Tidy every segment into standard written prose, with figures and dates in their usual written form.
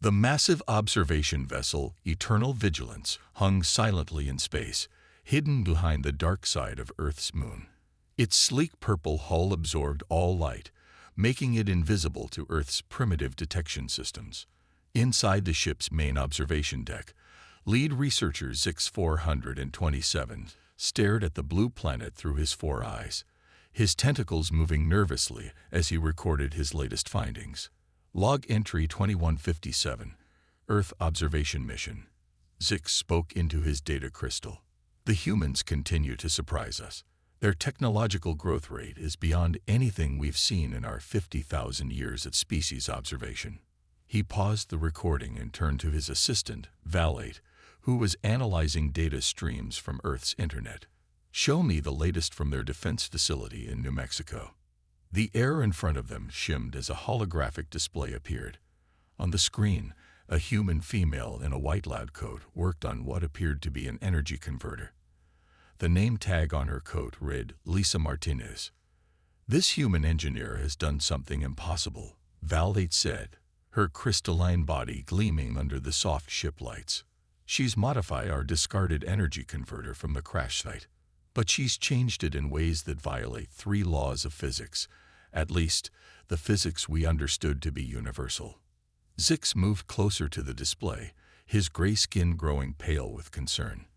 The massive observation vessel, Eternal Vigilance, hung silently in space, hidden behind the dark side of Earth's moon. Its sleek purple hull absorbed all light, making it invisible to Earth's primitive detection systems. Inside the ship's main observation deck, lead researcher Zix-427 stared at the blue planet through his 4 eyes, his tentacles moving nervously as he recorded his latest findings. Log entry 2157, Earth Observation Mission. Zix spoke into his data crystal. The humans continue to surprise us. Their technological growth rate is beyond anything we've seen in our 50,000 years of species observation. He paused the recording and turned to his assistant, Valet, who was analyzing data streams from Earth's internet. Show me the latest from their defense facility in New Mexico. The air in front of them shimmed as a holographic display appeared. On the screen, a human female in a white lab coat worked on what appeared to be an energy converter. The name tag on her coat read Lisa Martinez. This human engineer has done something impossible, Valet said, her crystalline body gleaming under the soft ship lights. She's modified our discarded energy converter from the crash site, but she's changed it in ways that violate 3 laws of physics, at least the physics we understood to be universal. Zix moved closer to the display, his gray skin growing pale with concern.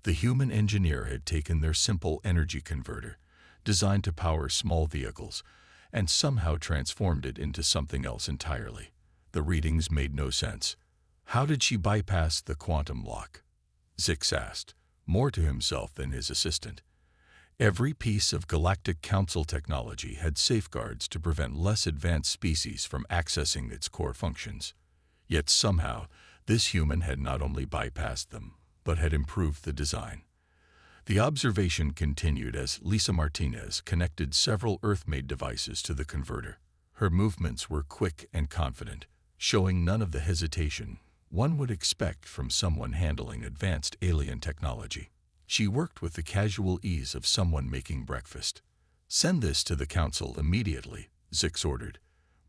The human engineer had taken their simple energy converter, designed to power small vehicles, and somehow transformed it into something else entirely. The readings made no sense. How did she bypass the quantum lock? Zix asked, more to himself than his assistant. Every piece of Galactic Council technology had safeguards to prevent less advanced species from accessing its core functions. Yet somehow, this human had not only bypassed them, but had improved the design. The observation continued as Lisa Martinez connected several Earth-made devices to the converter. Her movements were quick and confident, showing none of the hesitation one would expect from someone handling advanced alien technology. She worked with the casual ease of someone making breakfast. Send this to the Council immediately, Zix ordered.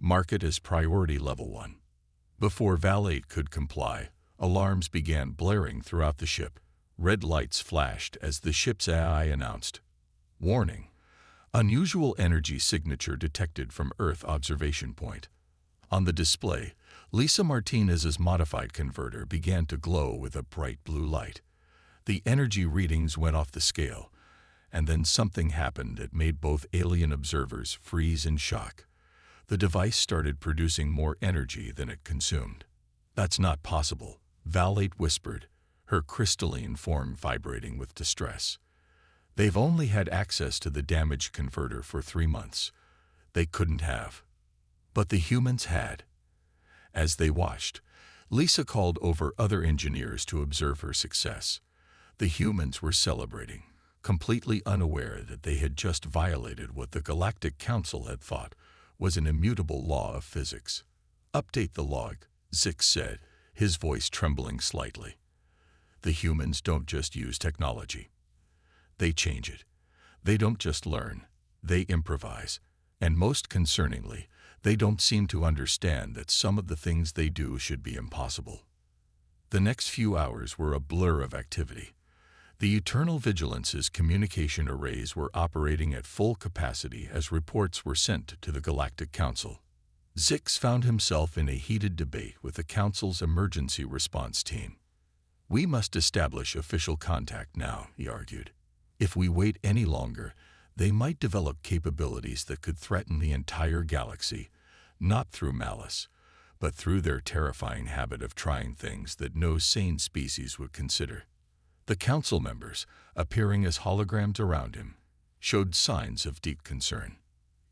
Mark it as priority level 1. Before Valet could comply, alarms began blaring throughout the ship. Red lights flashed as the ship's AI announced, "Warning! Unusual energy signature detected from Earth observation point." On the display, Lisa Martinez's modified converter began to glow with a bright blue light. The energy readings went off the scale, and then something happened that made both alien observers freeze in shock. The device started producing more energy than it consumed. "That's not possible," Valet whispered, her crystalline form vibrating with distress. "They've only had access to the damaged converter for 3 months. They couldn't have." But the humans had. As they watched, Lisa called over other engineers to observe her success. The humans were celebrating, completely unaware that they had just violated what the Galactic Council had thought was an immutable law of physics. "Update the log," Zix said, his voice trembling slightly. The humans don't just use technology. They change it. They don't just learn. They improvise. And most concerningly, they don't seem to understand that some of the things they do should be impossible. The next few hours were a blur of activity. The Eternal Vigilance's communication arrays were operating at full capacity as reports were sent to the Galactic Council. Zix found himself in a heated debate with the Council's emergency response team. "We must establish official contact now," he argued. "If we wait any longer, they might develop capabilities that could threaten the entire galaxy, not through malice, but through their terrifying habit of trying things that no sane species would consider." The council members, appearing as holograms around him, showed signs of deep concern.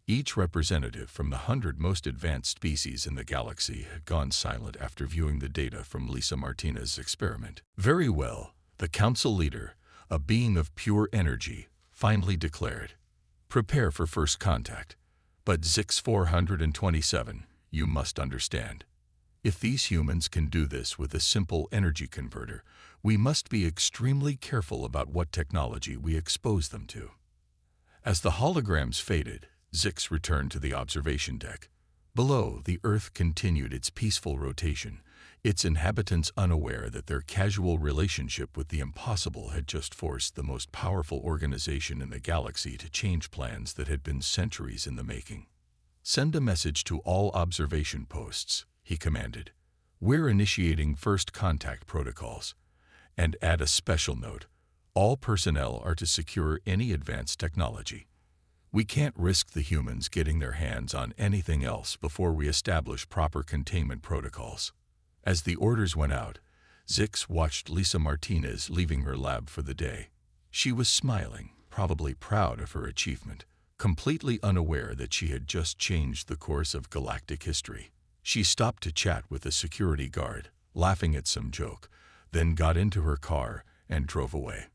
Each representative from the 100 most advanced species in the galaxy had gone silent after viewing the data from Lisa Martinez's experiment. "Very well," the council leader, a being of pure energy, finally declared. "Prepare for first contact. But Zix-427, you must understand. If these humans can do this with a simple energy converter, we must be extremely careful about what technology we expose them to." As the holograms faded, Zix returned to the observation deck. Below, the Earth continued its peaceful rotation, its inhabitants unaware that their casual relationship with the impossible had just forced the most powerful organization in the galaxy to change plans that had been centuries in the making. "Send a message to all observation posts," he commanded. "We're initiating first contact protocols. And add a special note. All personnel are to secure any advanced technology. We can't risk the humans getting their hands on anything else before we establish proper containment protocols." As the orders went out, Zix watched Lisa Martinez leaving her lab for the day. She was smiling, probably proud of her achievement, completely unaware that she had just changed the course of galactic history. She stopped to chat with a security guard, laughing at some joke, then got into her car and drove away.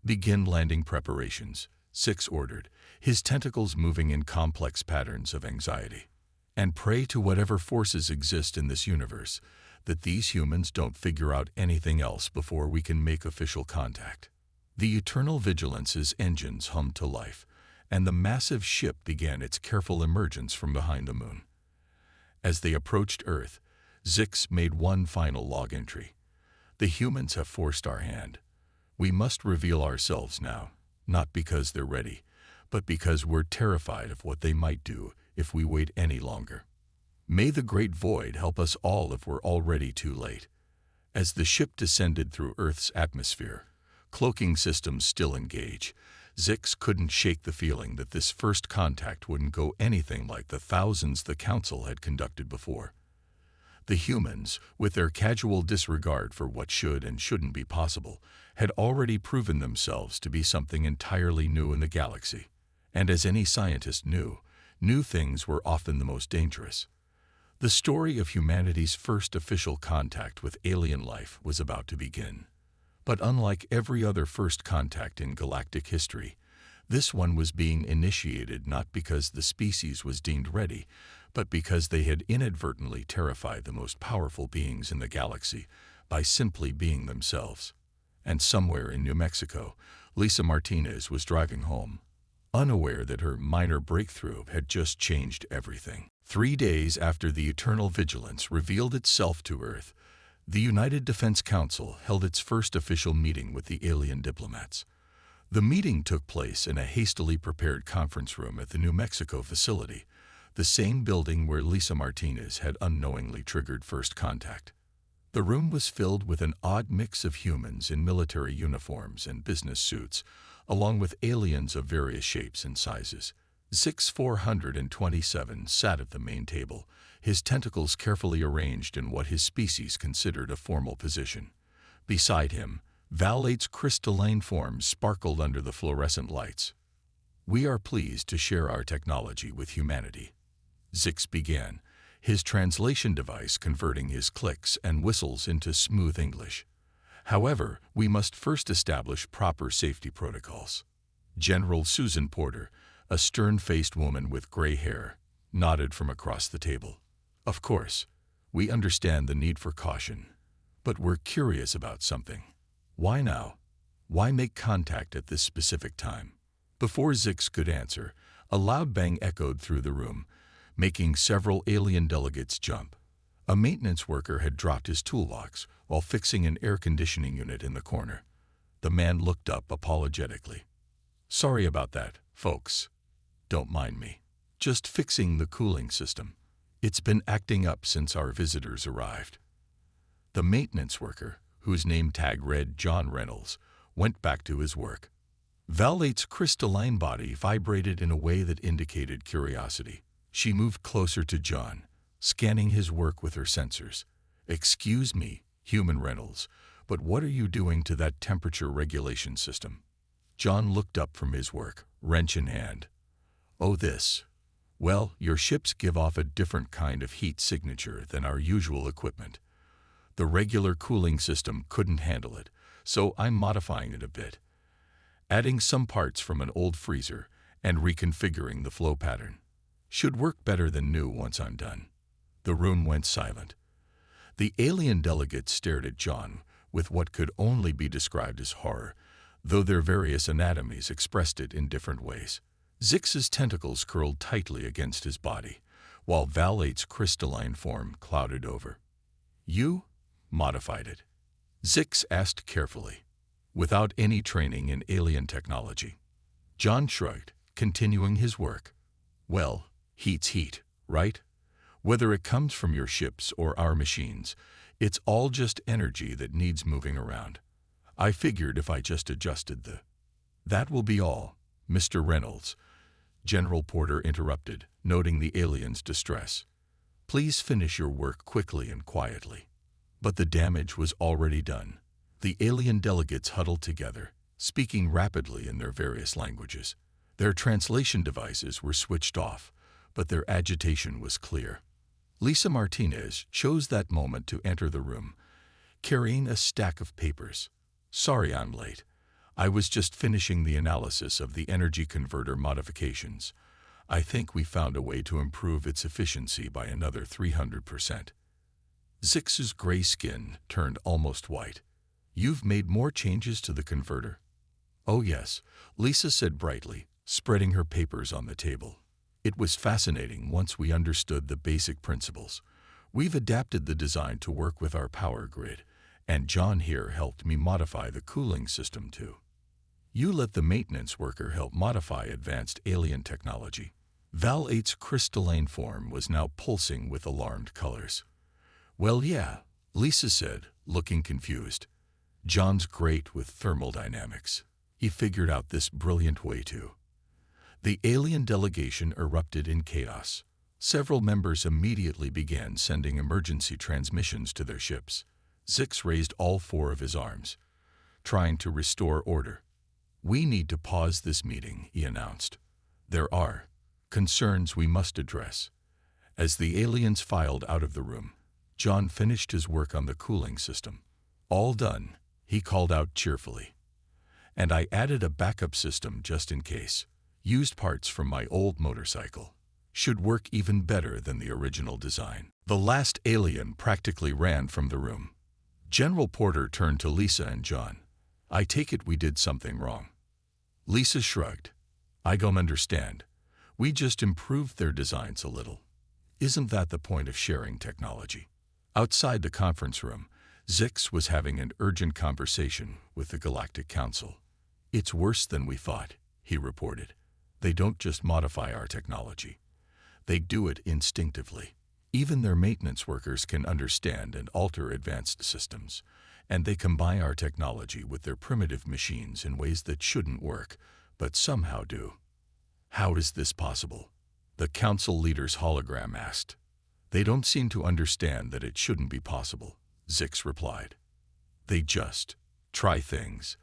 "Begin landing preparations," Zix ordered, his tentacles moving in complex patterns of anxiety. "And pray to whatever forces exist in this universe that these humans don't figure out anything else before we can make official contact." The Eternal Vigilance's engines hummed to life, and the massive ship began its careful emergence from behind the moon. As they approached Earth, Zix made one final log entry. "The humans have forced our hand. We must reveal ourselves now, not because they're ready, but because we're terrified of what they might do if we wait any longer. May the great void help us all if we're already too late." As the ship descended through Earth's atmosphere, cloaking systems still engaged, Zix couldn't shake the feeling that this first contact wouldn't go anything like the thousands the Council had conducted before. The humans, with their casual disregard for what should and shouldn't be possible, had already proven themselves to be something entirely new in the galaxy. And as any scientist knew, new things were often the most dangerous. The story of humanity's first official contact with alien life was about to begin. But unlike every other first contact in galactic history, this one was being initiated not because the species was deemed ready, but because they had inadvertently terrified the most powerful beings in the galaxy by simply being themselves. And somewhere in New Mexico, Lisa Martinez was driving home, unaware that her minor breakthrough had just changed everything. 3 days after the Eternal Vigilance revealed itself to Earth, the United Defense Council held its first official meeting with the alien diplomats. The meeting took place in a hastily prepared conference room at the New Mexico facility, the same building where Lisa Martinez had unknowingly triggered first contact. The room was filled with an odd mix of humans in military uniforms and business suits, along with aliens of various shapes and sizes. Zix 427 sat at the main table, his tentacles carefully arranged in what his species considered a formal position. Beside him, Valate's crystalline form sparkled under the fluorescent lights. "We are pleased to share our technology with humanity," Zix began, his translation device converting his clicks and whistles into smooth English. "However, we must first establish proper safety protocols." General Susan Porter, a stern-faced woman with gray hair, nodded from across the table. "Of course, we understand the need for caution, but we're curious about something. Why now? Why make contact at this specific time?" Before Zix could answer, a loud bang echoed through the room, making several alien delegates jump. A maintenance worker had dropped his toolbox while fixing an air conditioning unit in the corner. The man looked up apologetically. "Sorry about that, folks. Don't mind me. Just fixing the cooling system. It's been acting up since our visitors arrived." The maintenance worker, whose name tag read John Reynolds, went back to his work. Valate's crystalline body vibrated in a way that indicated curiosity. She moved closer to John, scanning his work with her sensors. "Excuse me, Human Reynolds, but what are you doing to that temperature regulation system?" John looked up from his work, wrench in hand. "Oh, this. Well, your ships give off a different kind of heat signature than our usual equipment. The regular cooling system couldn't handle it, so I'm modifying it a bit, adding some parts from an old freezer and reconfiguring the flow pattern. Should work better than new once I'm done." The room went silent. The alien delegates stared at John with what could only be described as horror, though their various anatomies expressed it in different ways. Zix's tentacles curled tightly against his body, while Val-8's crystalline form clouded over. You modified it? Zix asked carefully, without any training in alien technology. John shrugged, continuing his work. Well, heat's heat, right? Whether it comes from your ships or our machines, it's all just energy that needs moving around. I figured if I just adjusted the... That will be all, Mr. Reynolds, General Porter interrupted, noting the alien's distress. Please finish your work quickly and quietly. But the damage was already done. The alien delegates huddled together, speaking rapidly in their various languages. Their translation devices were switched off, but their agitation was clear. Lisa Martinez chose that moment to enter the room, carrying a stack of papers. Sorry I'm late. I was just finishing the analysis of the energy converter modifications. I think we found a way to improve its efficiency by another 300%. Zix's gray skin turned almost white. You've made more changes to the converter? Oh yes, Lisa said brightly, spreading her papers on the table. It was fascinating once we understood the basic principles. We've adapted the design to work with our power grid, and John here helped me modify the cooling system too. You let the maintenance worker help modify advanced alien technology. Val-8's crystalline form was now pulsing with alarmed colors. Well, yeah, Lisa said, looking confused. John's great with thermodynamics. He figured out this brilliant way too. The alien delegation erupted in chaos. Several members immediately began sending emergency transmissions to their ships. Zix raised all four of his arms, trying to restore order. We need to pause this meeting, he announced. There are concerns we must address. As the aliens filed out of the room, John finished his work on the cooling system. All done, he called out cheerfully. And I added a backup system just in case. Used parts from my old motorcycle. Should work even better than the original design. The last alien practically ran from the room. General Porter turned to Lisa and John. I take it we did something wrong. Lisa shrugged. I don't understand. We just improved their designs a little. Isn't that the point of sharing technology? Outside the conference room, Zix was having an urgent conversation with the Galactic Council. It's worse than we thought, he reported. They don't just modify our technology. They do it instinctively. Even their maintenance workers can understand and alter advanced systems, and they combine our technology with their primitive machines in ways that shouldn't work, but somehow do. How is this possible? The council leader's hologram asked. They don't seem to understand that it shouldn't be possible, Zix replied. They just try things.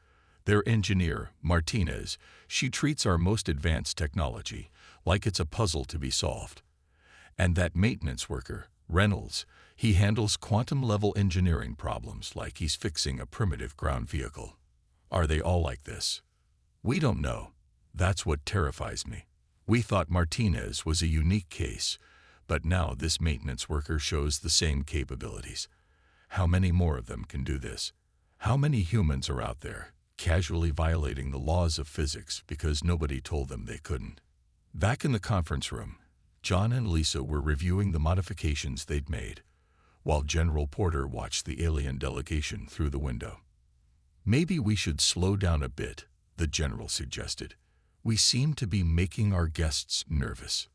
Their engineer, Martinez, she treats our most advanced technology like it's a puzzle to be solved. And that maintenance worker, Reynolds, he handles quantum-level engineering problems like he's fixing a primitive ground vehicle. Are they all like this? We don't know. That's what terrifies me. We thought Martinez was a unique case, but now this maintenance worker shows the same capabilities. How many more of them can do this? How many humans are out there, casually violating the laws of physics because nobody told them they couldn't? Back in the conference room, John and Lisa were reviewing the modifications they'd made, while General Porter watched the alien delegation through the window. Maybe we should slow down a bit, the general suggested. We seem to be making our guests nervous.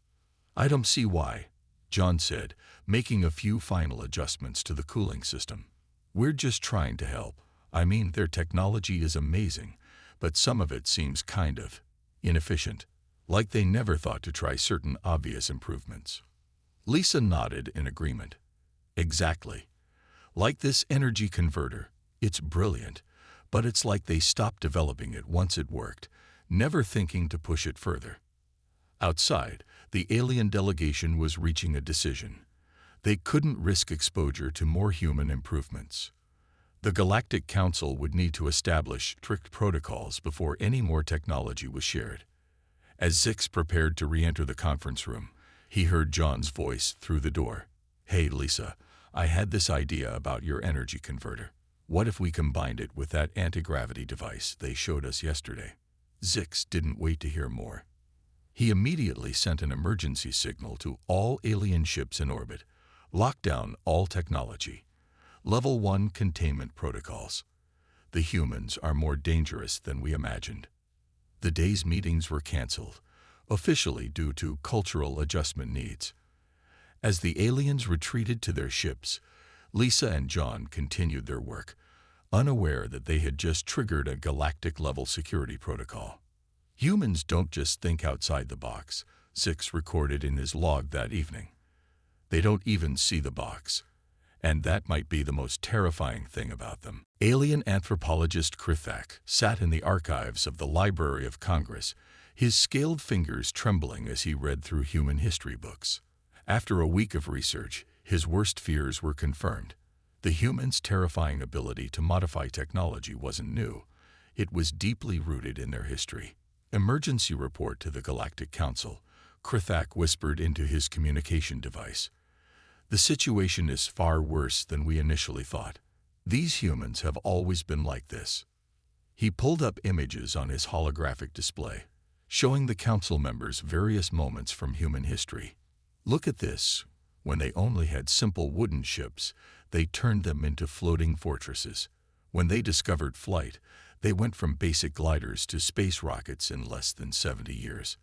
I don't see why, John said, making a few final adjustments to the cooling system. We're just trying to help. I mean, their technology is amazing, but some of it seems kind of inefficient, like they never thought to try certain obvious improvements. Lisa nodded in agreement. Exactly. Like this energy converter, it's brilliant, but it's like they stopped developing it once it worked, never thinking to push it further. Outside, the alien delegation was reaching a decision. They couldn't risk exposure to more human improvements. The Galactic Council would need to establish strict protocols before any more technology was shared. As Zix prepared to re-enter the conference room, he heard John's voice through the door. Hey, Lisa, I had this idea about your energy converter. What if we combined it with that anti-gravity device they showed us yesterday? Zix didn't wait to hear more. He immediately sent an emergency signal to all alien ships in orbit, locked down all technology. Level 1 containment protocols. The humans are more dangerous than we imagined. The day's meetings were canceled, officially due to cultural adjustment needs. As the aliens retreated to their ships, Lisa and John continued their work, unaware that they had just triggered a galactic-level security protocol. Humans don't just think outside the box, Six recorded in his log that evening. They don't even see the box. And that might be the most terrifying thing about them. Alien anthropologist Krithak sat in the archives of the Library of Congress, his scaled fingers trembling as he read through human history books. After a week of research, his worst fears were confirmed. The humans' terrifying ability to modify technology wasn't new. It was deeply rooted in their history. Emergency report to the Galactic Council, Krithak whispered into his communication device. The situation is far worse than we initially thought. These humans have always been like this. He pulled up images on his holographic display, showing the council members various moments from human history. Look at this. When they only had simple wooden ships, they turned them into floating fortresses. When they discovered flight, they went from basic gliders to space rockets in less than 70 years.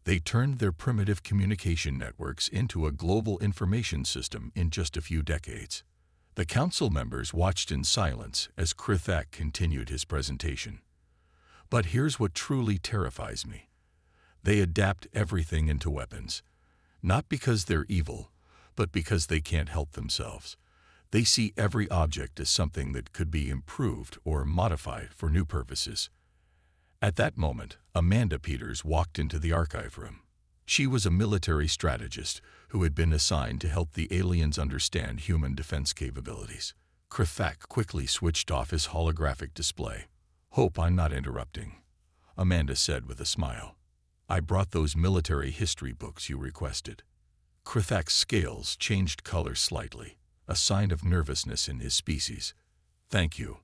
They turned their primitive communication networks into a global information system in just a few decades. The council members watched in silence as Krithak continued his presentation. But here's what truly terrifies me. They adapt everything into weapons. Not because they're evil, but because they can't help themselves. They see every object as something that could be improved or modified for new purposes. At that moment, Amanda Peters walked into the archive room. She was a military strategist who had been assigned to help the aliens understand human defense capabilities. Krithak quickly switched off his holographic display. "Hope I'm not interrupting," Amanda said with a smile. "I brought those military history books you requested." Krithak's scales changed color slightly, a sign of nervousness in his species. "Thank you.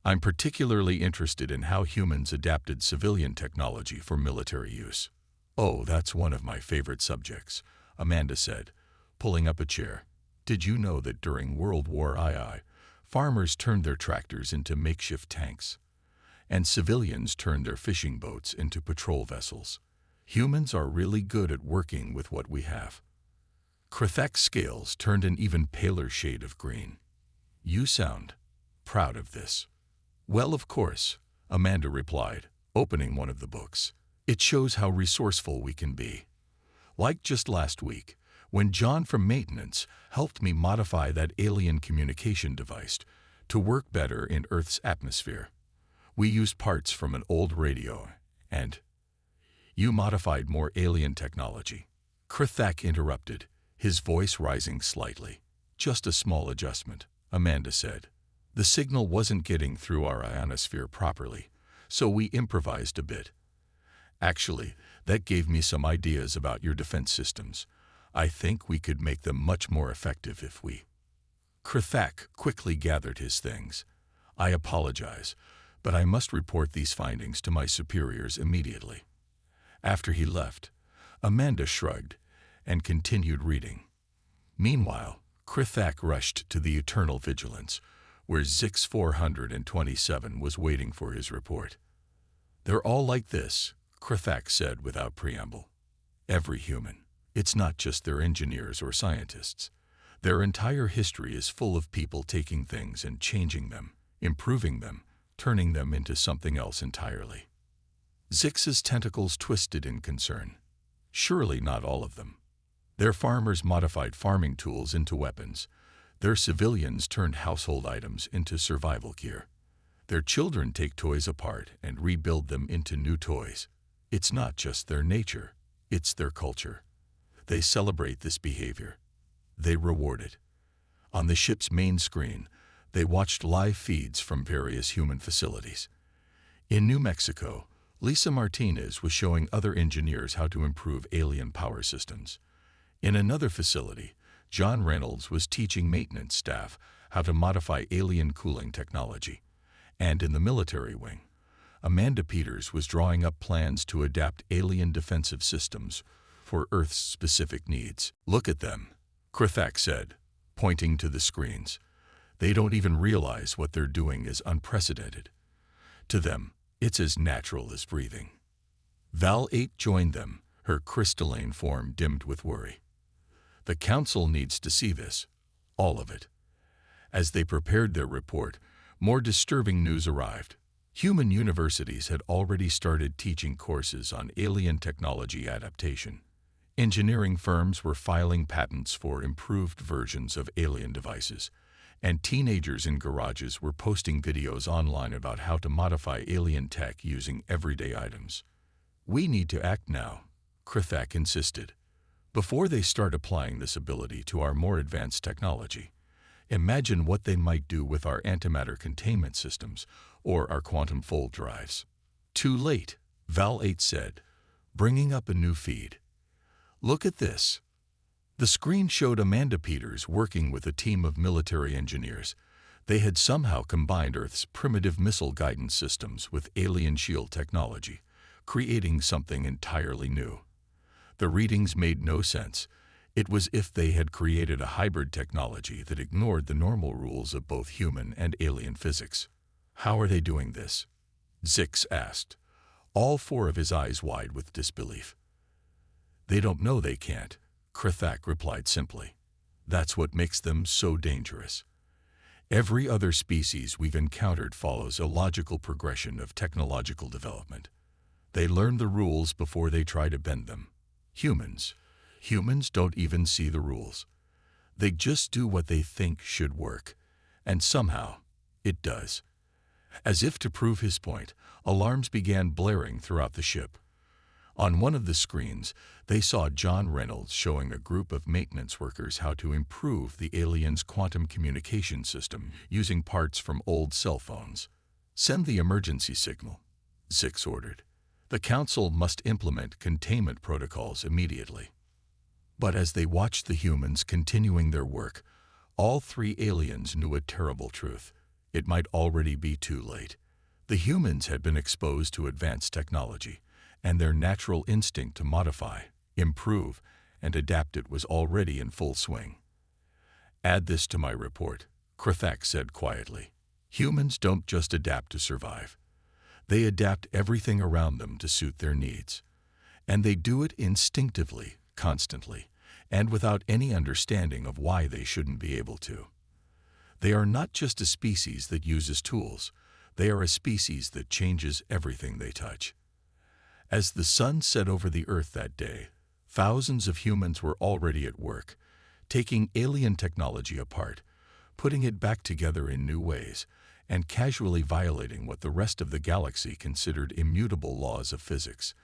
I'm particularly interested in how humans adapted civilian technology for military use." "Oh, that's one of my favorite subjects," Amanda said, pulling up a chair. "Did you know that during World War II, farmers turned their tractors into makeshift tanks, and civilians turned their fishing boats into patrol vessels? Humans are really good at working with what we have." Krithak's scales turned an even paler shade of green. "You sound proud of this." "Well, of course," Amanda replied, opening one of the books. "It shows how resourceful we can be. Like just last week, when John from maintenance helped me modify that alien communication device to work better in Earth's atmosphere. We used parts from an old radio, and you modified more alien technology." Krithak interrupted, his voice rising slightly. "Just a small adjustment," Amanda said. "The signal wasn't getting through our ionosphere properly, so we improvised a bit. Actually, that gave me some ideas about your defense systems. I think we could make them much more effective if we—" Krithak quickly gathered his things. "I apologize, but I must report these findings to my superiors immediately." After he left, Amanda shrugged and continued reading. Meanwhile, Krithak rushed to the Eternal Vigilance, where Zix 427 was waiting for his report. "They're all like this," Krithak said without preamble. "Every human. It's not just their engineers or scientists. Their entire history is full of people taking things and changing them, improving them, turning them into something else entirely." Zix's tentacles twisted in concern. "Surely not all of them. Their farmers modified farming tools into weapons. Their civilians turned household items into survival gear. Their children take toys apart and rebuild them into new toys. It's not just their nature, it's their culture. They celebrate this behavior. They reward it." On the ship's main screen, they watched live feeds from various human facilities. In New Mexico, Lisa Martinez was showing other engineers how to improve alien power systems. In another facility, John Reynolds was teaching maintenance staff how to modify alien cooling technology. And in the military wing, Amanda Peters was drawing up plans to adapt alien defensive systems for Earth's specific needs. "Look at them," Krithak said, pointing to the screens. "They don't even realize what they're doing is unprecedented. To them, it's as natural as breathing." Val 8 joined them, her crystalline form dimmed with worry. "The Council needs to see this, all of it." As they prepared their report, more disturbing news arrived. Human universities had already started teaching courses on alien technology adaptation. Engineering firms were filing patents for improved versions of alien devices, and teenagers in garages were posting videos online about how to modify alien tech using everyday items. "We need to act now," Krithak insisted, "before they start applying this ability to our more advanced technology. Imagine what they might do with our antimatter containment systems or our quantum fold drives." "Too late," Val 8 said, bringing up a new feed. "Look at this." The screen showed Amanda Peters working with a team of military engineers. They had somehow combined Earth's primitive missile guidance systems with alien shield technology, creating something entirely new. The readings made no sense. It was as if they had created a hybrid technology that ignored the normal rules of both human and alien physics. "How are they doing this?" Zix asked, all four of his eyes wide with disbelief. "They don't know they can't," Krithak replied simply. "That's what makes them so dangerous. Every other species we've encountered follows a logical progression of technological development. They learn the rules before they try to bend them. Humans don't even see the rules. They just do what they think should work, and somehow it does." As if to prove his point, alarms began blaring throughout the ship. On one of the screens, they saw John Reynolds showing a group of maintenance workers how to improve the aliens' quantum communication system using parts from old cell phones. "Send the emergency signal," Zix ordered. "The Council must implement containment protocols immediately." But as they watched the humans continuing their work, all three aliens knew a terrible truth. It might already be too late. The humans had been exposed to advanced technology, and their natural instinct to modify, improve, and adapt it was already in full swing. "Add this to my report," Krithak said quietly. "Humans don't just adapt to survive. They adapt everything around them to suit their needs. And they do it instinctively, constantly, and without any understanding of why they shouldn't be able to. They are not just a species that uses tools. They are a species that changes everything they touch." As the sun set over the Earth that day, thousands of humans were already at work, taking alien technology apart, putting it back together in new ways, and casually violating what the rest of the galaxy considered immutable laws of physics.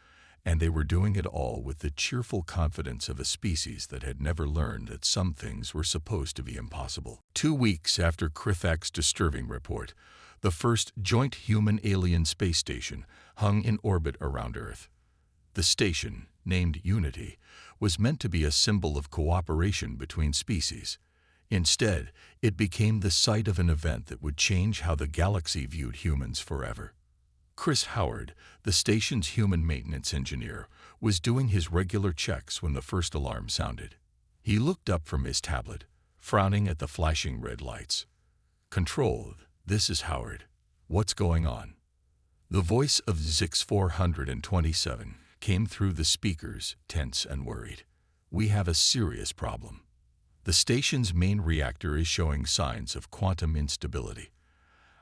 And they were doing it all with the cheerful confidence of a species that had never learned that some things were supposed to be impossible. 2 weeks after Krithak's disturbing report, the first joint human-alien space station hung in orbit around Earth. The station, named Unity, was meant to be a symbol of cooperation between species. Instead, it became the site of an event that would change how the galaxy viewed humans forever. Chris Howard, the station's human maintenance engineer, was doing his regular checks when the first alarm sounded. He looked up from his tablet, frowning at the flashing red lights. "Control, this is Howard. What's going on?" The voice of Zix 427 came through the speakers, tense and worried. "We have a serious problem. The station's main reactor is showing signs of quantum instability.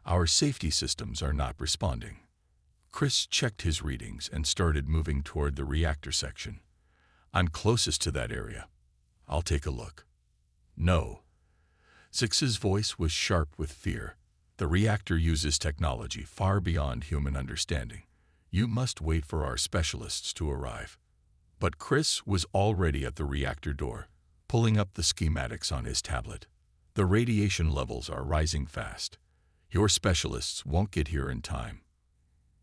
Our safety systems are not responding." Chris checked his readings and started moving toward the reactor section. "I'm closest to that area. I'll take a look." "No." Zix's voice was sharp with fear. "The reactor uses technology far beyond human understanding. You must wait for our specialists to arrive." But Chris was already at the reactor door, pulling up the schematics on his tablet. "The radiation levels are rising fast. Your specialists won't get here in time."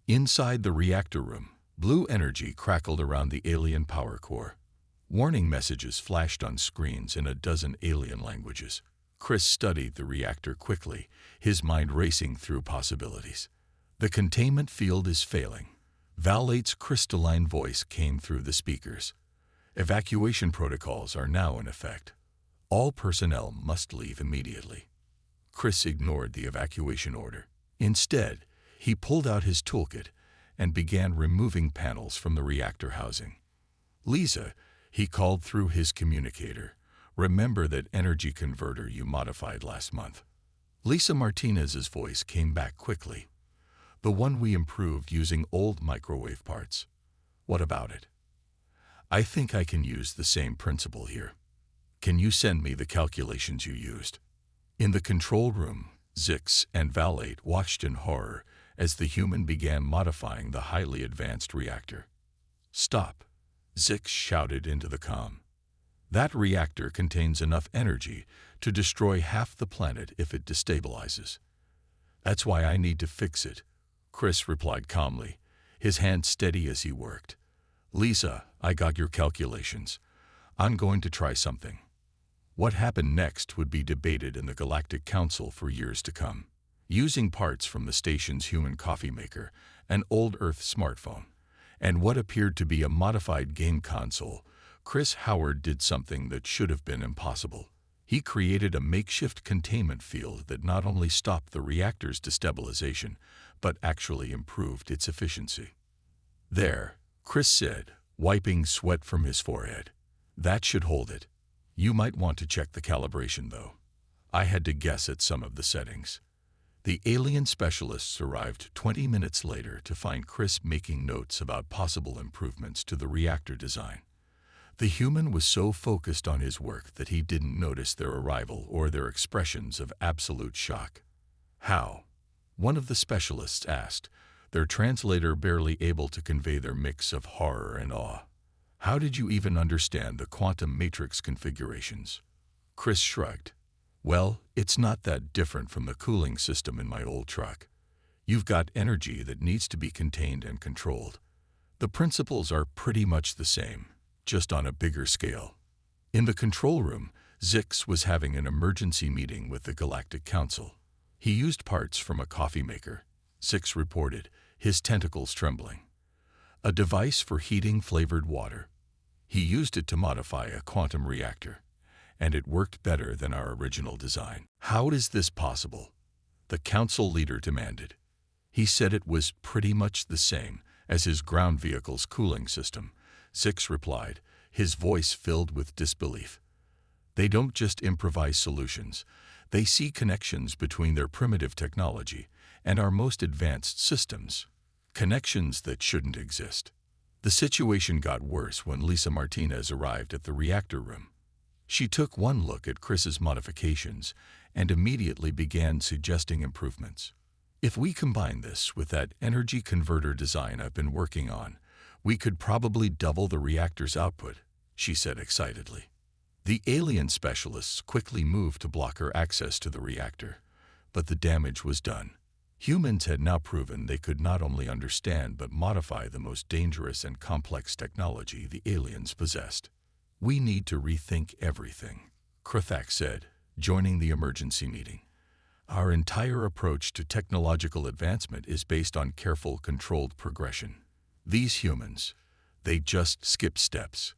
Inside the reactor room, blue energy crackled around the alien power core. Warning messages flashed on screens in a dozen alien languages. Chris studied the reactor quickly, his mind racing through possibilities. The containment field is failing. Valate's crystalline voice came through the speakers. Evacuation protocols are now in effect. All personnel must leave immediately. Chris ignored the evacuation order. Instead, he pulled out his toolkit and began removing panels from the reactor housing. Lisa, he called through his communicator, remember that energy converter you modified last month. Lisa Martinez's voice came back quickly. The one we improved using old microwave parts. What about it? I think I can use the same principle here. Can you send me the calculations you used? In the control room, Zix and Valate watched in horror as the human began modifying the highly advanced reactor. Stop, Zix shouted into the comm. That reactor contains enough energy to destroy half the planet if it destabilizes. That's why I need to fix it, Chris replied calmly, his hand steady as he worked. Lisa, I got your calculations. I'm going to try something. What happened next would be debated in the Galactic Council for years to come. Using parts from the station's human coffee maker, an old Earth smartphone, and what appeared to be a modified game console, Chris Howard did something that should have been impossible. He created a makeshift containment field that not only stopped the reactor's destabilization, but actually improved its efficiency. There, Chris said, wiping sweat from his forehead. That should hold it. You might want to check the calibration, though. I had to guess at some of the settings. The alien specialists arrived 20 minutes later to find Chris making notes about possible improvements to the reactor design. The human was so focused on his work that he didn't notice their arrival or their expressions of absolute shock. How? One of the specialists asked, their translator barely able to convey their mix of horror and awe. How did you even understand the quantum matrix configurations? Chris shrugged. Well, it's not that different from the cooling system in my old truck. You've got energy that needs to be contained and controlled. The principles are pretty much the same, just on a bigger scale. In the control room, Zix was having an emergency meeting with the Galactic Council. He used parts from a coffee maker, Zix reported, his tentacles trembling. A device for heating flavored water. He used it to modify a quantum reactor, and it worked better than our original design. How is this possible? The council leader demanded. He said it was pretty much the same as his ground vehicle's cooling system, Zix replied, his voice filled with disbelief. They don't just improvise solutions. They see connections between their primitive technology and our most advanced systems. Connections that shouldn't exist. The situation got worse when Lisa Martinez arrived at the reactor room. She took one look at Chris's modifications and immediately began suggesting improvements. If we combine this with that energy converter design I've been working on, we could probably double the reactor's output, she said excitedly. The alien specialists quickly moved to block her access to the reactor, but the damage was done. Humans had now proven they could not only understand but modify the most dangerous and complex technology the aliens possessed. We need to rethink everything, Krthak said, joining the emergency meeting. Our entire approach to technological advancement is based on careful, controlled progression. These humans, they just skip steps.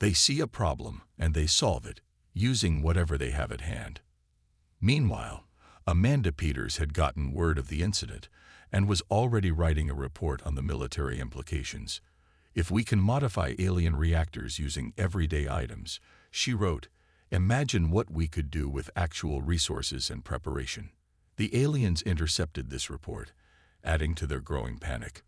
They see a problem and they solve it, using whatever they have at hand. Meanwhile, Amanda Peters had gotten word of the incident and was already writing a report on the military implications. If we can modify alien reactors using everyday items, she wrote, imagine what we could do with actual resources and preparation. The aliens intercepted this report, adding to their growing panic.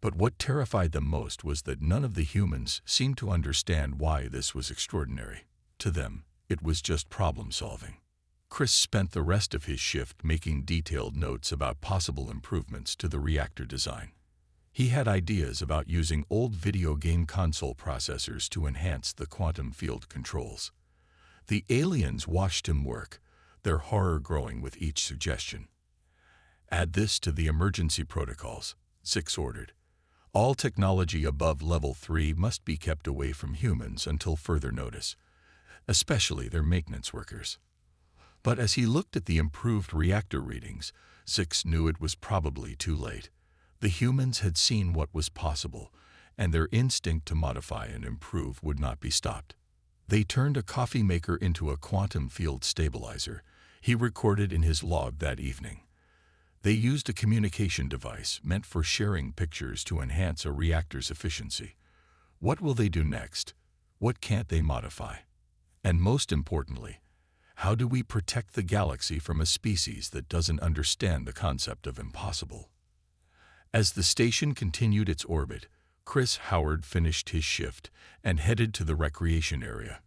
But what terrified them most was that none of the humans seemed to understand why this was extraordinary. To them, it was just problem solving. Chris spent the rest of his shift making detailed notes about possible improvements to the reactor design. He had ideas about using old video game console processors to enhance the quantum field controls. The aliens watched him work, their horror growing with each suggestion. Add this to the emergency protocols, Zix ordered. All technology above level 3 must be kept away from humans until further notice, especially their maintenance workers. But as he looked at the improved reactor readings, Six knew it was probably too late. The humans had seen what was possible, and their instinct to modify and improve would not be stopped. They turned a coffee maker into a quantum field stabilizer, he recorded in his log that evening. They used a communication device meant for sharing pictures to enhance a reactor's efficiency. What will they do next? What can't they modify? And most importantly, how do we protect the galaxy from a species that doesn't understand the concept of impossible? As the station continued its orbit, Chris Howard finished his shift and headed to the recreation area,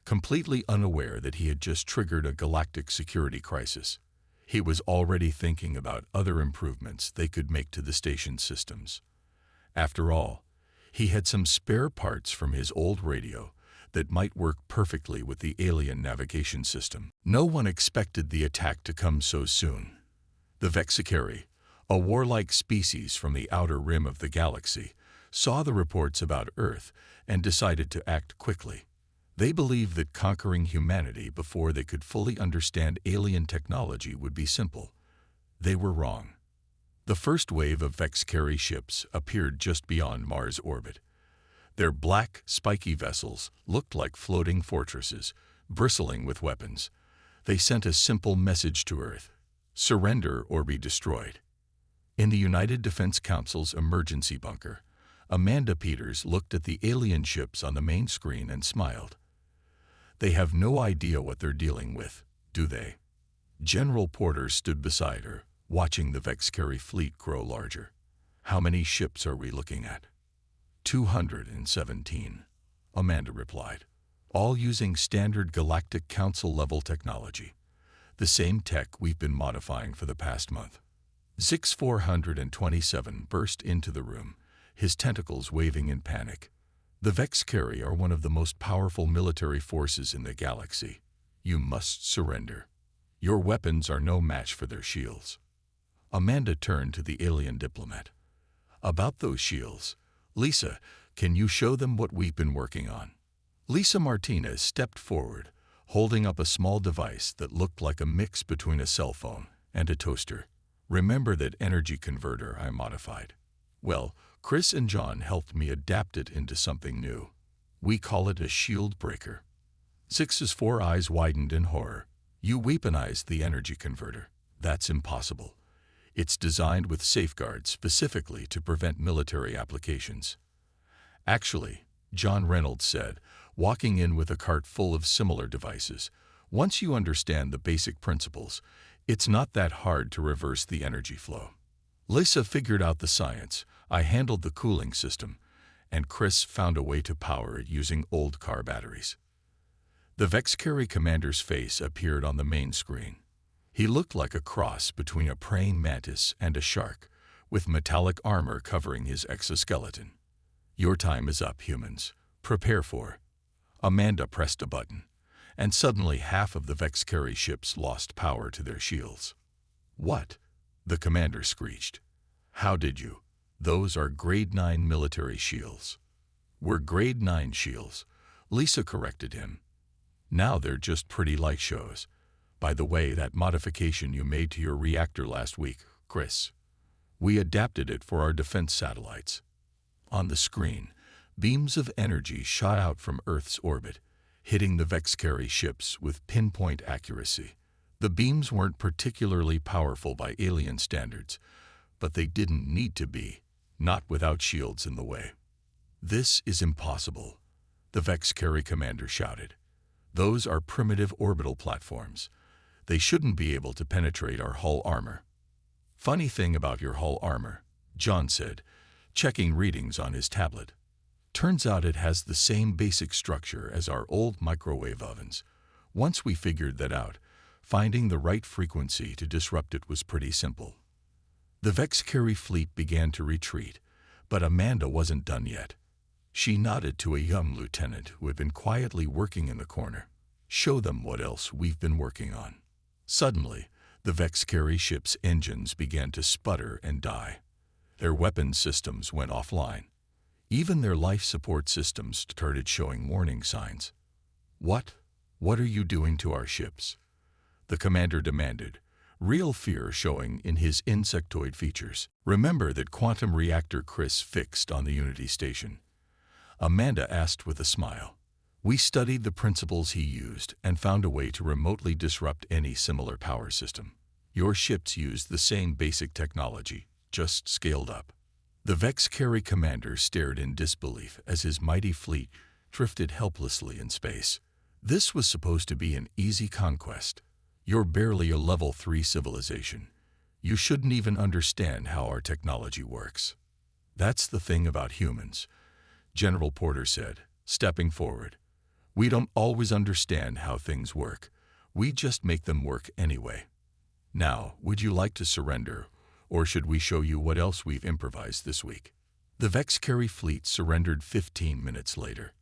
completely unaware that he had just triggered a galactic security crisis. He was already thinking about other improvements they could make to the station's systems. After all, he had some spare parts from his old radio that might work perfectly with the alien navigation system. No one expected the attack to come so soon. The Vexcar, a warlike species from the outer rim of the galaxy, saw the reports about Earth and decided to act quickly. They believed that conquering humanity before they could fully understand alien technology would be simple. They were wrong. The first wave of Vexcar ships appeared just beyond Mars' orbit. Their black, spiky vessels looked like floating fortresses, bristling with weapons. They sent a simple message to Earth: surrender or be destroyed. In the United Defense Council's emergency bunker, Amanda Peters looked at the alien ships on the main screen and smiled. They have no idea what they're dealing with, do they? General Porter stood beside her, watching the Vexcar fleet grow larger. How many ships are we looking at? 217, Amanda replied, all using standard Galactic Council level technology, the same tech we've been modifying for the past month. Zix 427 burst into the room, his tentacles waving in panic. The Vexcar are one of the most powerful military forces in the galaxy. You must surrender. Your weapons are no match for their shields. Amanda turned to the alien diplomat. About those shields, Lisa, can you show them what we've been working on? Lisa Martinez stepped forward, holding up a small device that looked like a mix between a cell phone and a toaster. Remember that energy converter I modified? Well, Chris and John helped me adapt it into something new. We call it a shield breaker. Six's 4 eyes widened in horror. You weaponized the energy converter. That's impossible. It's designed with safeguards specifically to prevent military applications. Actually, John Reynolds said, walking in with a cart full of similar devices, once you understand the basic principles, it's not that hard to reverse the energy flow. Lisa figured out the science. I handled the cooling system, and Chris found a way to power it using old car batteries. The Vexcar commander's face appeared on the main screen. He looked like a cross between a praying mantis and a shark, with metallic armor covering his exoskeleton. Your time is up, humans. Prepare for. Amanda pressed a button, and suddenly half of the Vexcar ships lost power to their shields. What? The commander screeched. How did you? Those are grade 9 military shields. We're grade 9 shields, Lisa corrected him. Now they're just pretty light shows. By the way, that modification you made to your reactor last week, Chris, we adapted it for our defense satellites. On the screen, beams of energy shot out from Earth's orbit, hitting the Vexcar ships with pinpoint accuracy. The beams weren't particularly powerful by alien standards, but they didn't need to be, not without shields in the way. This is impossible, the Vexcar commander shouted. Those are primitive orbital platforms. They shouldn't be able to penetrate our hull armor. Funny thing about your hull armor, John said, checking readings on his tablet. Turns out it has the same basic structure as our old microwave ovens. Once we figured that out, finding the right frequency to disrupt it was pretty simple. The Vexcar fleet began to retreat, but Amanda wasn't done yet. She nodded to a young lieutenant who had been quietly working in the corner. Show them what else we've been working on. Suddenly, the Vexcar ship's engines began to sputter and die. Their weapons systems went offline. Even their life support systems started showing warning signs. What are you doing to our ships? The the commander demanded, real fear showing in his insectoid features. Remember that quantum reactor Chris fixed on the Unity station? Amanda asked with a smile. We studied the principles he used and found a way to remotely disrupt any similar power system. Your ships used the same basic technology, just scaled up. The Vexcar commander stared in disbelief as his mighty fleet drifted helplessly in space. This was supposed to be an easy conquest. You're barely a level 3 civilization. You shouldn't even understand how our technology works. That's the thing about humans, General Porter said, stepping forward. We don't always understand how things work. We just make them work anyway. Now, would you like to surrender, or should we show you what else we've improvised this week? The Vexcar fleet surrendered 15 minutes later.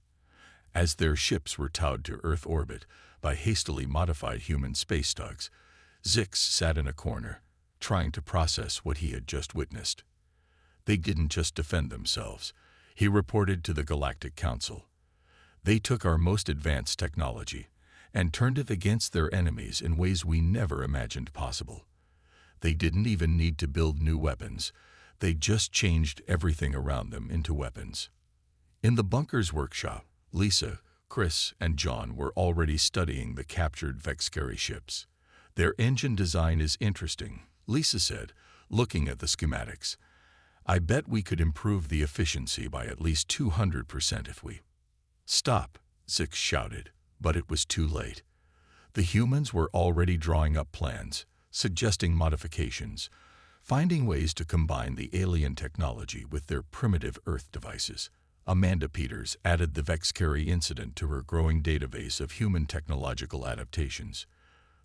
As their ships were towed to Earth orbit by hastily modified human space tugs, Zix sat in a corner, trying to process what he had just witnessed. They didn't just defend themselves, he reported to the Galactic Council. They took our most advanced technology and turned it against their enemies in ways we never imagined possible. They didn't even need to build new weapons. They just changed everything around them into weapons. In the bunker's workshop, Lisa, Chris, and John were already studying the captured Vexcar ships. Their engine design is interesting, Lisa said, looking at the schematics. I bet we could improve the efficiency by at least 200% if we... Stop, Zix shouted, but it was too late. The humans were already drawing up plans, suggesting modifications, finding ways to combine the alien technology with their primitive Earth devices. Amanda Peters added the Vexcar incident to her growing database of human technological adaptations.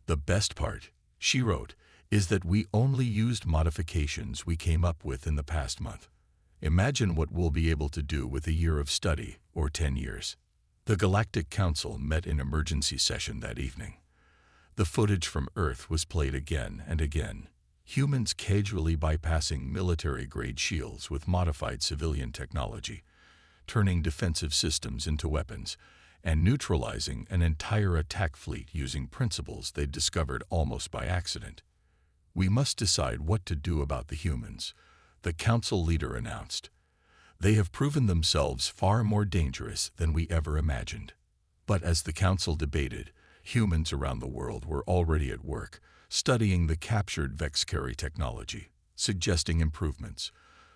The best part, she wrote, is that we only used modifications we came up with in the past month. Imagine what we'll be able to do with a year of study, or 10 years. The Galactic Council met in emergency session that evening. The footage from Earth was played again and again. Humans casually bypassing military-grade shields with modified civilian technology, turning defensive systems into weapons, and neutralizing an entire attack fleet using principles they'd discovered almost by accident. We must decide what to do about the humans, the council leader announced. They have proven themselves far more dangerous than we ever imagined. But as the council debated, humans around the world were already at work, studying the captured Vexcar technology, suggesting improvements,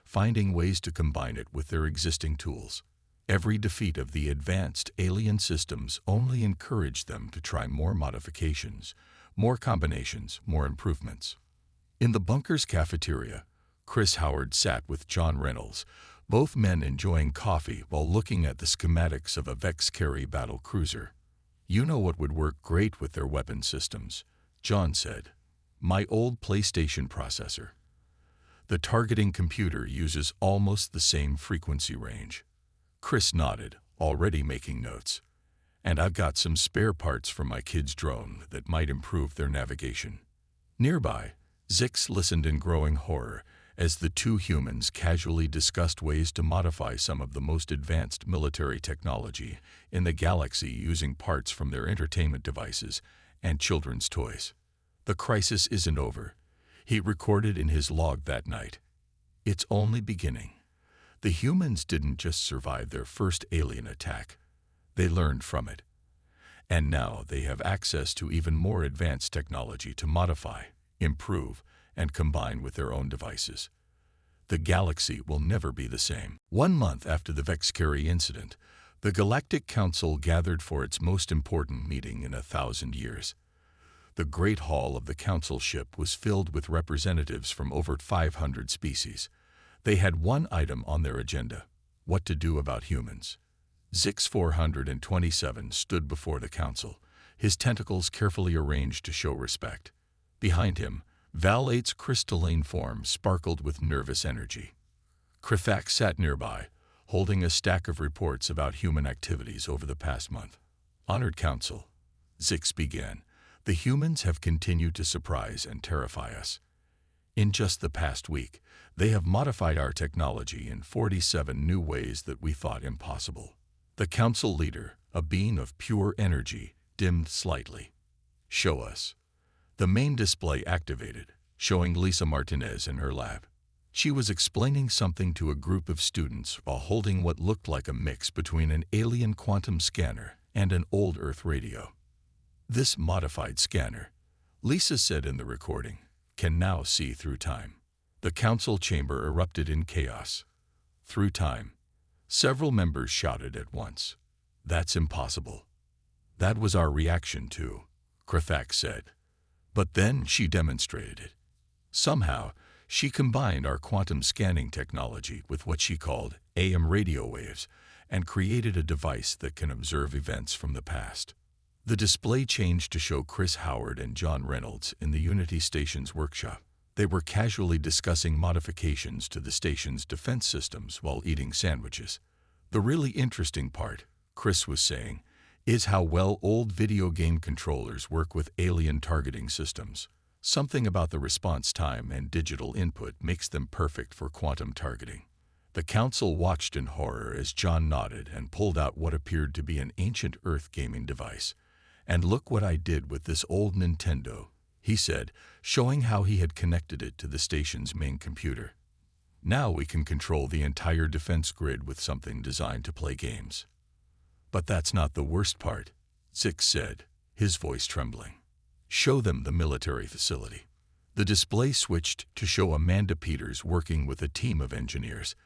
finding ways to combine it with their existing tools. Every defeat of the advanced alien systems only encouraged them to try more modifications, more combinations, more improvements. In the bunker's cafeteria, Chris Howard sat with John Reynolds, both men enjoying coffee while looking at the schematics of a Vexcar battle cruiser. You know what would work great with their weapon systems, John said. My old PlayStation processor. The targeting computer uses almost the same frequency range. Chris nodded, already making notes. And I've got some spare parts for my kid's drone that might improve their navigation. Nearby, Zix listened in growing horror as the two humans casually discussed ways to modify some of the most advanced military technology in the galaxy using parts from their entertainment devices and children's toys. The crisis isn't over, he recorded in his log that night. It's only beginning. The humans didn't just survive their first alien attack. They learned from it. And now they have access to even more advanced technology to modify, improve, and combine with their own devices. The galaxy will never be the same. 1 month after the Vexcar incident, the Galactic Council gathered for its most important meeting in 1,000 years. The Great Hall of the Council ship was filled with representatives from over 500 species. They had one item on their agenda: what to do about humans. Zix 427 stood before the council, his tentacles carefully arranged to show respect. Behind him, Val 8's crystalline form sparkled with nervous energy. Krithak sat nearby, holding a stack of reports about human activities over the past month. Honored Council, Zix began, the humans have continued to surprise and terrify us. In just the past week, they have modified our technology in 47 new ways that we thought impossible. The council leader, a being of pure energy, dimmed slightly. Show us. The main display activated, showing Lisa Martinez in her lab. She was explaining something to a group of students while holding what looked like a mix between an alien quantum scanner and an old Earth radio. This modified scanner, Lisa said in the recording, can now see through time. The council chamber erupted in chaos. Through time. Several members shouted at once. That's impossible. That was our reaction too, Krathak said. But then she demonstrated it. Somehow, she combined our quantum scanning technology with what she called AM radio waves and created a device that can observe events from the past. The display changed to show Chris Howard and John Reynolds in the Unity station's workshop. They were casually discussing modifications to the station's defense systems while eating sandwiches. The really interesting part, Chris was saying, is how well old video game controllers work with alien targeting systems. Something about the response time and digital input makes them perfect for quantum targeting. The council watched in horror as John nodded and pulled out what appeared to be an ancient Earth gaming device. And look what I did with this old Nintendo, he said, showing how he had connected it to the station's main computer. Now we can control the entire defense grid with something designed to play games. But that's not the worst part, Zix said, his voice trembling. Show them the military facility. The display switched to show Amanda Peters working with a team of engineers.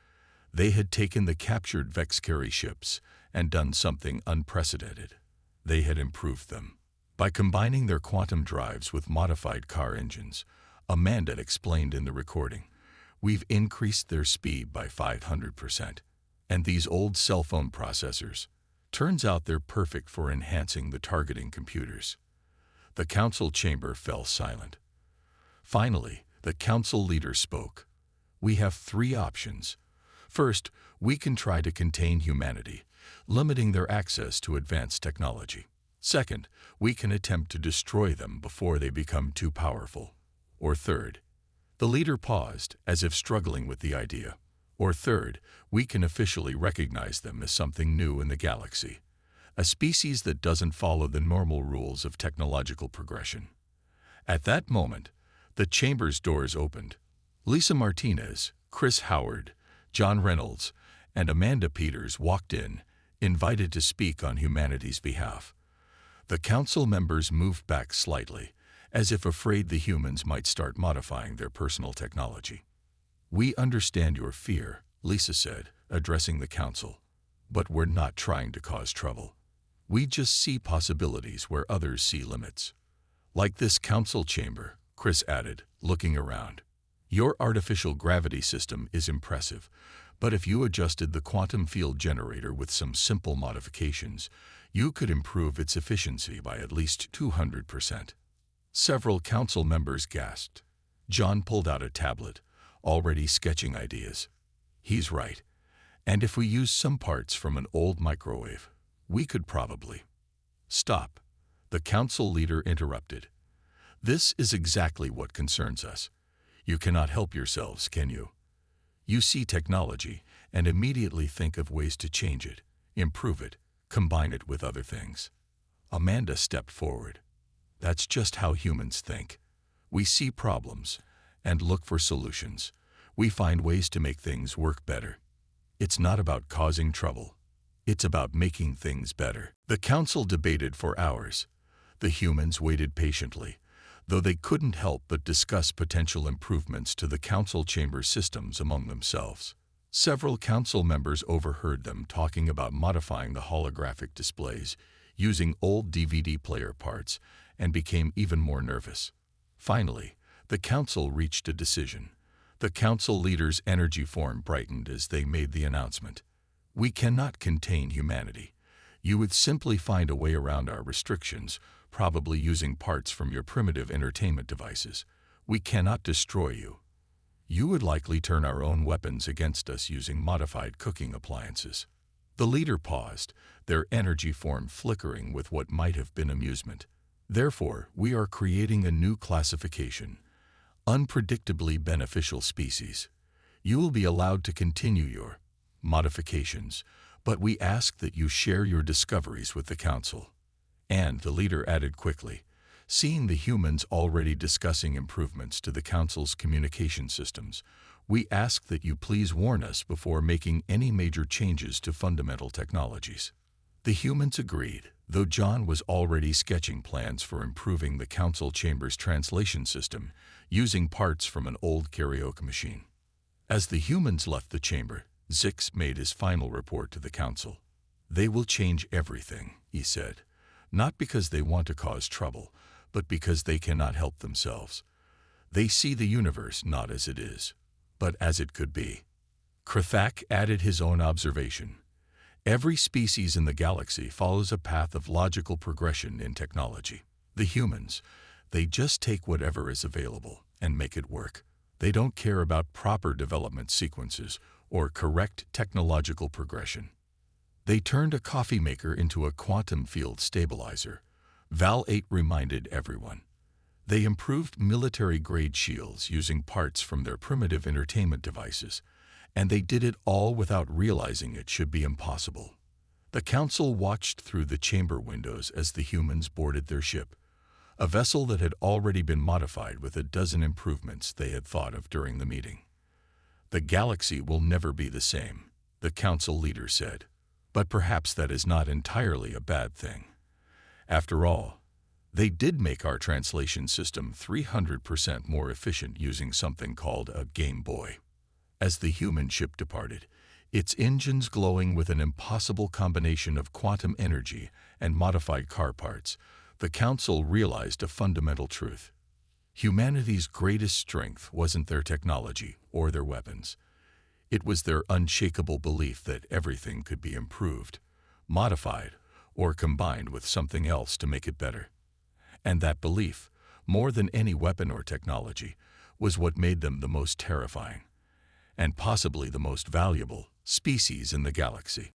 They had taken the captured Vexcar ships and done something unprecedented. They had improved them. By combining their quantum drives with modified car engines, Amanda explained in the recording, we've increased their speed by 500%. And these old cell phone processors, turns out they're perfect for enhancing the targeting computers. The council chamber fell silent. Finally, the council leader spoke. We have three options. First, we can try to contain humanity, limiting their access to advanced technology. Second, we can attempt to destroy them before they become too powerful. Or third, the leader paused as if struggling with the idea. Or third, we can officially recognize them as something new in the galaxy. A species that doesn't follow the normal rules of technological progression. At that moment, the chamber's doors opened. Lisa Martinez, Chris Howard, John Reynolds, and Amanda Peters walked in, invited to speak on humanity's behalf. The council members moved back slightly, as if afraid the humans might start modifying their personal technology. We understand your fear, Lisa said, addressing the council, but we're not trying to cause trouble. We just see possibilities where others see limits. Like this council chamber, Chris added, looking around. Your artificial gravity system is impressive, but if you adjusted the quantum field generator with some simple modifications, you could improve its efficiency by at least 200%. Several council members gasped. John pulled out a tablet, already sketching ideas. He's right. And if we use some parts from an old microwave, we could probably. Stop. The council leader interrupted. This is exactly what concerns us. You cannot help yourselves, can you? You see technology and immediately think of ways to change it, improve it, combine it with other things. Amanda stepped forward. That's just how humans think. We see problems and look for solutions. We find ways to make things work better. It's not about causing trouble. It's about making things better. The council debated for hours. The humans waited patiently, though they couldn't help but discuss potential improvements to the council chamber systems among themselves. Several council members overheard them talking about modifying the holographic displays, using old DVD player parts, and became even more nervous. Finally, the council reached a decision. The council leader's energy form brightened as they made the announcement. We cannot contain humanity. You would simply find a way around our restrictions, probably using parts from your primitive entertainment devices. We cannot destroy you. You would likely turn our own weapons against us using modified cooking appliances. The leader paused, their energy form flickering with what might have been amusement. Therefore, we are creating a new classification. Unpredictably beneficial species. You will be allowed to continue your modifications, but we ask that you share your discoveries with the council. And the leader added quickly, Seeing the humans already discussing improvements to the Council's communication systems, we ask that you please warn us before making any major changes to fundamental technologies. The humans agreed, though John was already sketching plans for improving the Council Chamber's translation system using parts from an old karaoke machine. As the humans left the chamber, Zix made his final report to the Council. They will change everything, he said, not because they want to cause trouble, but because they cannot help themselves. They see the universe not as it is, but as it could be. Krathak added his own observation. Every species in the galaxy follows a path of logical progression in technology. The humans, they just take whatever is available and make it work. They don't care about proper development sequences or correct technological progression. They turned a coffee maker into a quantum field stabilizer, Val 8 reminded everyone. They improved military-grade shields using parts from their primitive entertainment devices, and they did it all without realizing it should be impossible. The Council watched through the chamber windows as the humans boarded their ship, a vessel that had already been modified with a dozen improvements they had thought of during the meeting. The galaxy will never be the same, the Council leader said, but perhaps that is not entirely a bad thing. After all, they did make our translation system 300% more efficient using something called a Game Boy. As the human ship departed, its engines glowing with an impossible combination of quantum energy and modified car parts, the Council realized a fundamental truth. Humanity's greatest strength wasn't their technology or their weapons. It was their unshakable belief that everything could be improved, modified, or combined with something else to make it better. And that belief, more than any weapon or technology, was what made them the most terrifying, and possibly the most valuable, species in the galaxy.